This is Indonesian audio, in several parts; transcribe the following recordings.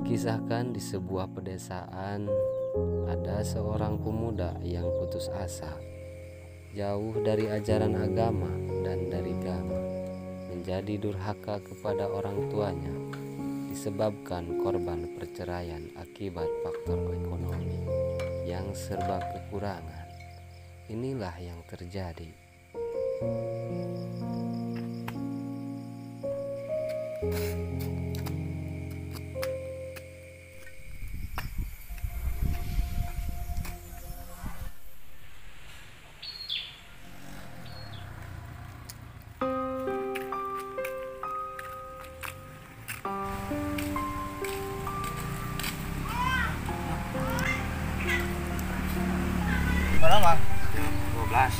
Dikisahkan di sebuah pedesaan ada seorang pemuda yang putus asa, jauh dari ajaran agama dan dari gama, menjadi durhaka kepada orang tuanya disebabkan korban perceraian akibat faktor ekonomi yang serba kekurangan. Inilah yang terjadi. Berapa? 12.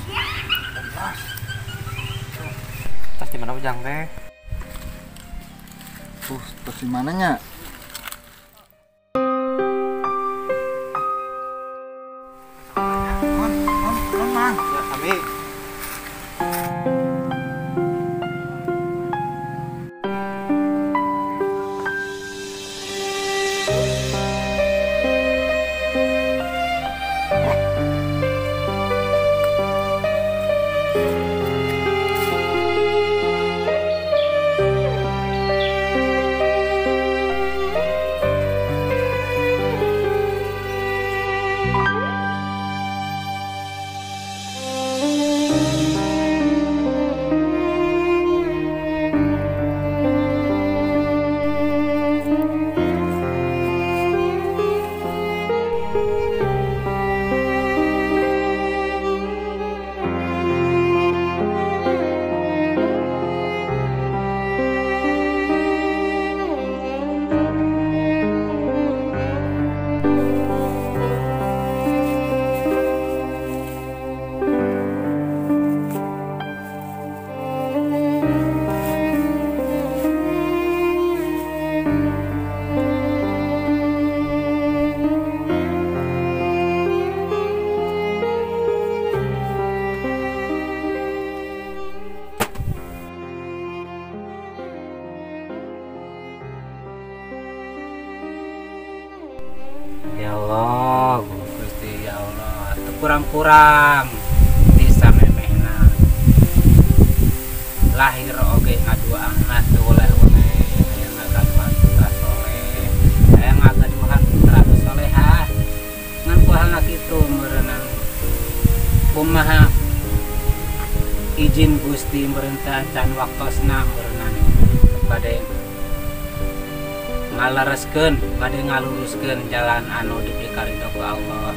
12. Tas di mana Ujang teh? Tas di mananya? Mang. Ya, kami. Ya Allah, Gusti ya Allah, teu kurang-kurang bisa memehna. Lahir oge ngaduaan teu oleh aya ngagaduhan putra soleh, aya ngagaduhan putra solehah. Ngan kumaha kitu meureunna kumaha izin Gusti meurentah can waktosna meureunna bade ngalereskeun bade ngaluruskeun jalan anu diberi karidho ku Allah.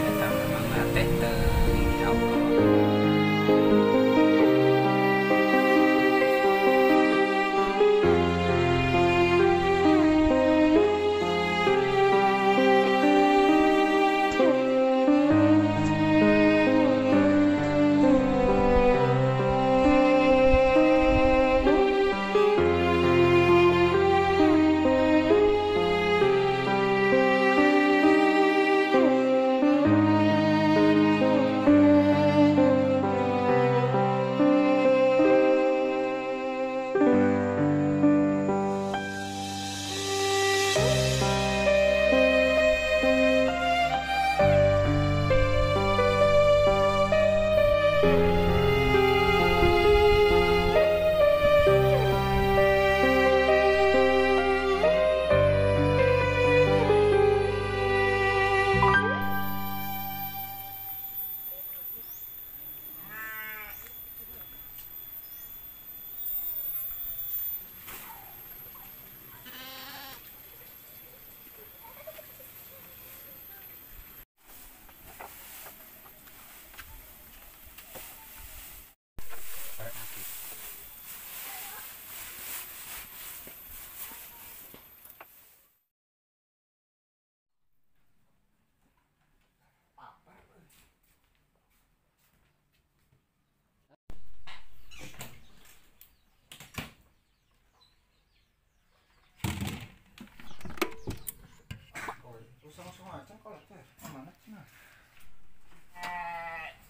Eta memang teh teuing ya Allah.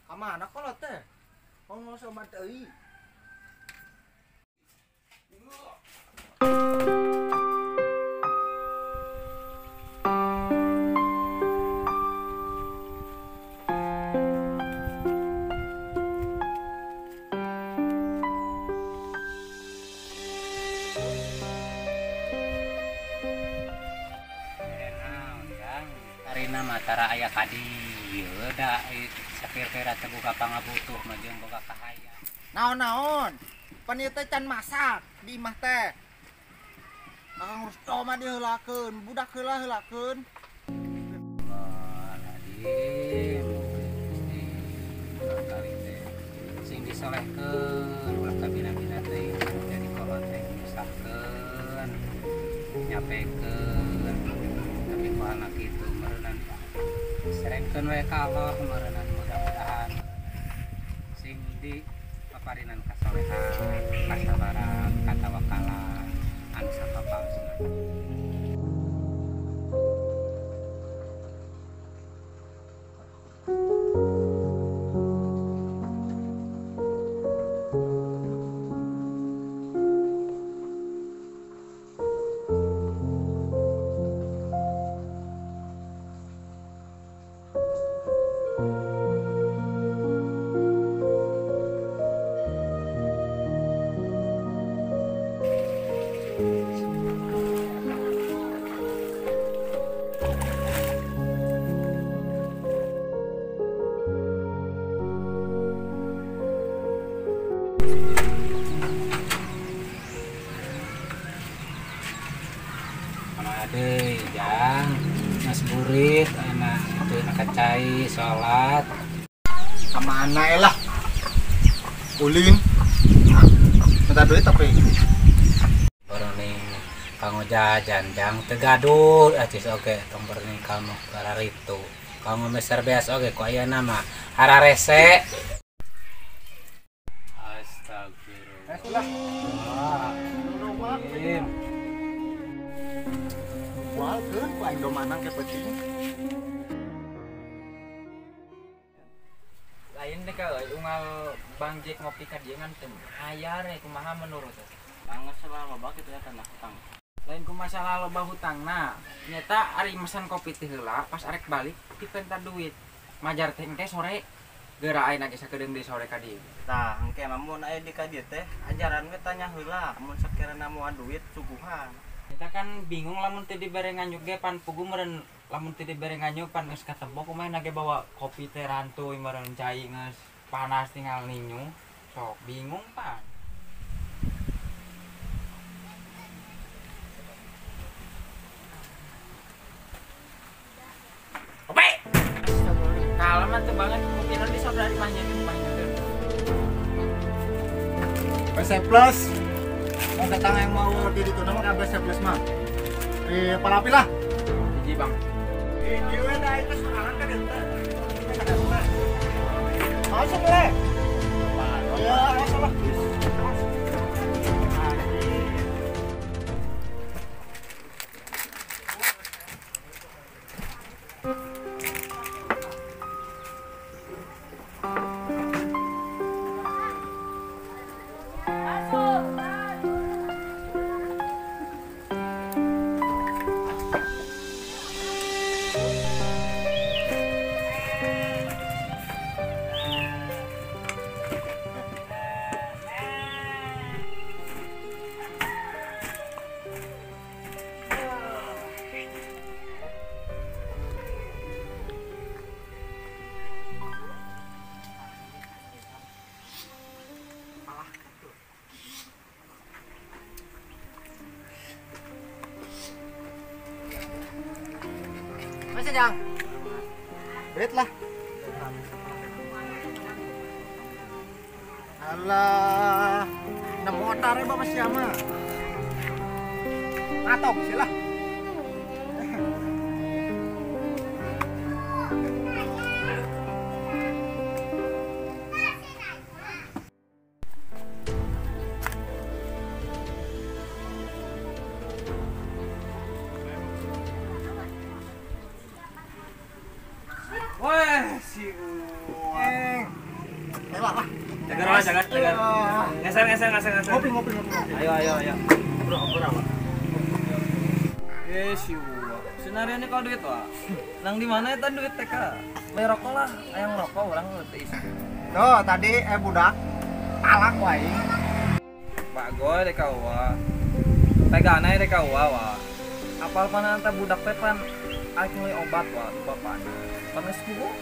Kamana kolot teh? Ngomong sama deui. Parina matara aya kadi ieu da sakira-kira teh boga pangabutuh mah jeung boga kahaya. Naon-naon? Pan ieu teh can masak di imah teh. Kang Rusto mah diheulakeun, budak heula-heulakeun. Kali teh sing disolehkeun ulah kabina-bina teh jadi kolot teh nyusahkeun nyapekeun tapi ku anak itu meureunana serengkeun we ka Allah meureunana mudah-mudahan sing di paparinan kasolehan kasabaran katawakalan anu sapapalsna. Deui jang mas burit enak itu nakacai salat Kamana lah? Ulin. Minta duit tapi. Berening kanggo jajan jang teu gaduh acis oge tong berening kamu kararitu kanggo meser beas oge ku ayeuna mah hararese. Astagfirullah. Walkeun ku aing domanang ke peuting. Lain deh ka unggal Bang Jack ngopi ka dieu ngan teu aya re kumaha menurut Mangga salah loba kitu ya tanah hutang. lain ku masalah loba hutangna nyata ari mesan kopi teh heula pas arek balik dipenta duit majar teh engke sore geura ayeuna ge sakedeung deui sore ka dieu. Tah, engke mah mun aya di ka dieu teh ajaran we tanya heula mun sakirana moal duit suguhan. Kita kan bingung lamun teu dibere nganyuk ge pan pugu meureun lamun teu dibere nganyuk pan geus katebo kumaha ge bawa kopi teh rantuy meureun cai geus panas tinggal ninyu sok bingung pan. Oke. Kalem atuh banget kopinya di saudari banyak banyak. PC Plus. Mau datang yang mau di itu nama PC Plus mah. Di Palapi lah. Hiji Bang. Di da itu sekarang kan itu. Masuk le. Ya, masuk lah. Masih jang. Berit lah. Alah, nemu otar ya Bapak siapa? Ngatok silah. Wah, si Lah. Jaga. Ngeser. Ngopi. Ayo. Berapa? Si Uwa. Senarian kau duit wah. Nang di mana eta duit teh ka? Bayar rokok lah, aya ngerokok urang teh isi. Tuh, tadi budak talak wae. Pak goy dek wa. Pegana dek wa. Apal pana anta budak teh pan aing mulai obat wa di bapana. Panas kubu.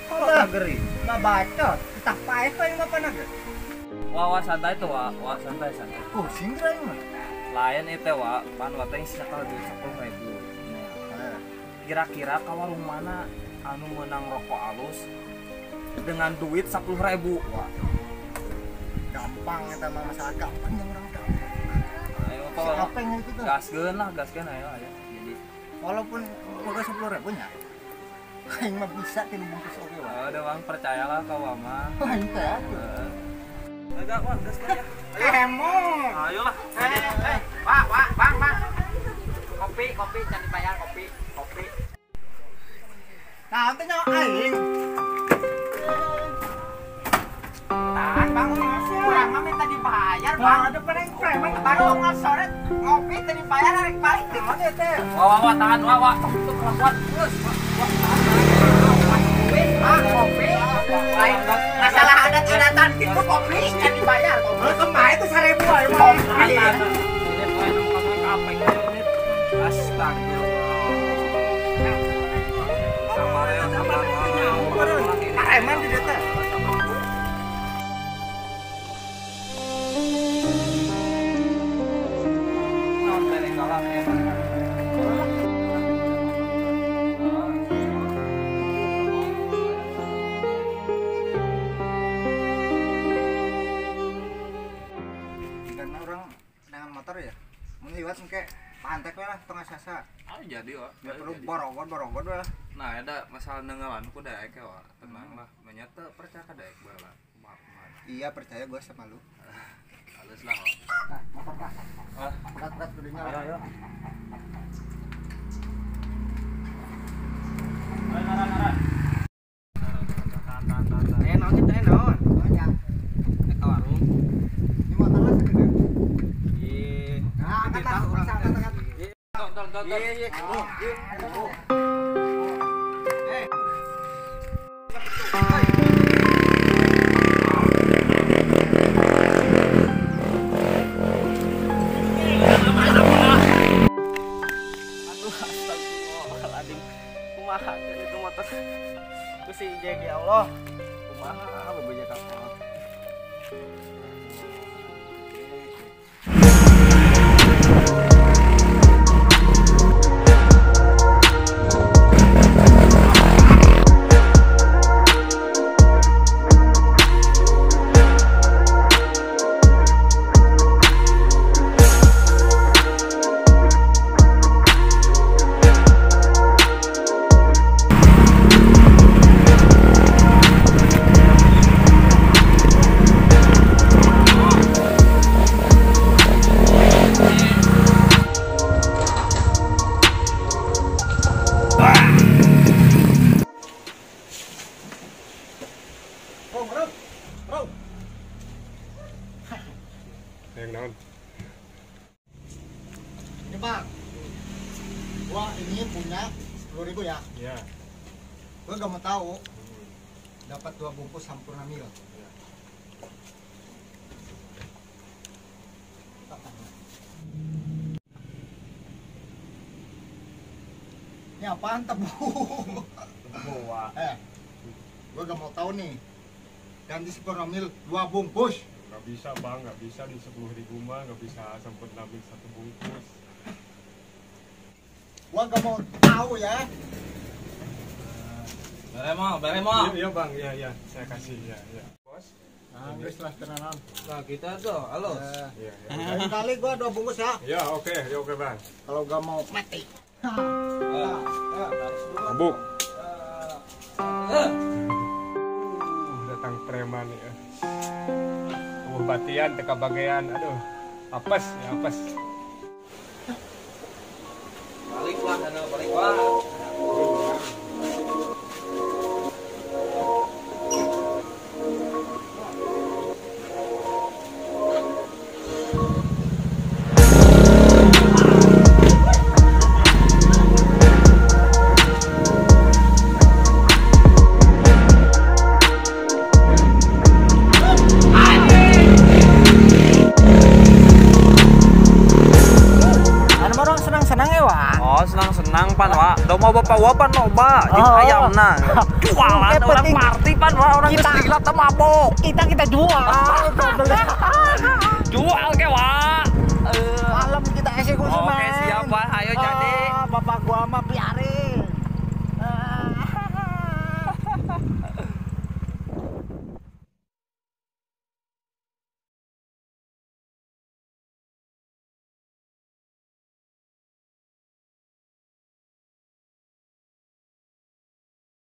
Kalau Udah. nageri. Nggak bacot. Tak paeh kok yang bapak naga. Wa santai tuh wa santai. Pusing kira yang mah. Lain itu wa pan wa teh sakal duit 10.000. Kira-kira ka warung mana anu menang rokok alus dengan duit 10.000 wa. Gampang eta mah masalah gampang yang orang gampang. Ayo Siapa yang itu tuh? gaskeun ayo. Jadi Walaupun boga 10.000 nya. Aing mah bisa tinu bungkus oge wae. ada bang percayalah ka wa mah. Aing teh atuh. Agak wa gaskeun ya. Lemon. Ayolah. Pak, bang. Kopi, jangan dibayar kopi. Nah, teh nyawa aing. Tahan bang, kurang mah minta dibayar bang. Bang, ada peneng preman Baru nggak sore ngopi tadi bayar hari balik. Gimana ya teh? Wa tahan wa. Itu kelakuan terus. Kopi. Lain masalah adat-adatan gitu kopi jangan dibayar. Lu kemarin itu 1.000 aja mah. Preman di teh. Karena orang dengan motor ya, mun liwat engke pantek we lah tengah sasa. Jadi wa. Enggak perlu borogod we lah. Nah, ada masalah nengalan ku daek wa. Tenang lah, menyata percaya ka daek bae. Maaf. Iya percaya gua sama lu. Halus lah. Nah, motor Kak. Berat kudunya. Ayo. Naon? Banyak. Ka warung. Ini motor lah segede. Ih. Nah, angkat lah, angkat. Iya. Aduh, astagfirullahaladzim. Kumaha itu motor. Gusti jadi Allah. Kumaha bebeja kapal. Yang naon? Ini Bang. Gua ini punya 10.000 ya. Iya. Gua gak mau tahu. Dapat 2 bungkus Sampurna Mil. Ini apaan tebu? Bawa. Gua gak mau tahu nih. Ganti Sampurna Mil 2 bungkus. Nggak bisa bang, nggak bisa di 10.000 mah, nggak bisa sempet ngambil 1 bungkus. Gua gak mau tahu ya. Bare mau. Iya bang, iya, saya kasih ya. Bos. Nah, geus lah tenanan. Nah, kita tuh, halo. Iya. Lain kali gua 2 bungkus ya. Ya oke bang. Kalau gak mau mati. Buk. Datang preman ya. Batian teka bagian, aduh, apes. Balik wah. Senang-senang ya, Wak. Oh, senang-senang pan, Wak. Udah mau bapak wapan loba jeung ayamna. Jualan orang party pan orang geus gila teh mabok. Kita jual. Jual ke wa. Malam kita eksekusi. Oke siap Pak, ayo jadi. Bapak gua mah biarin.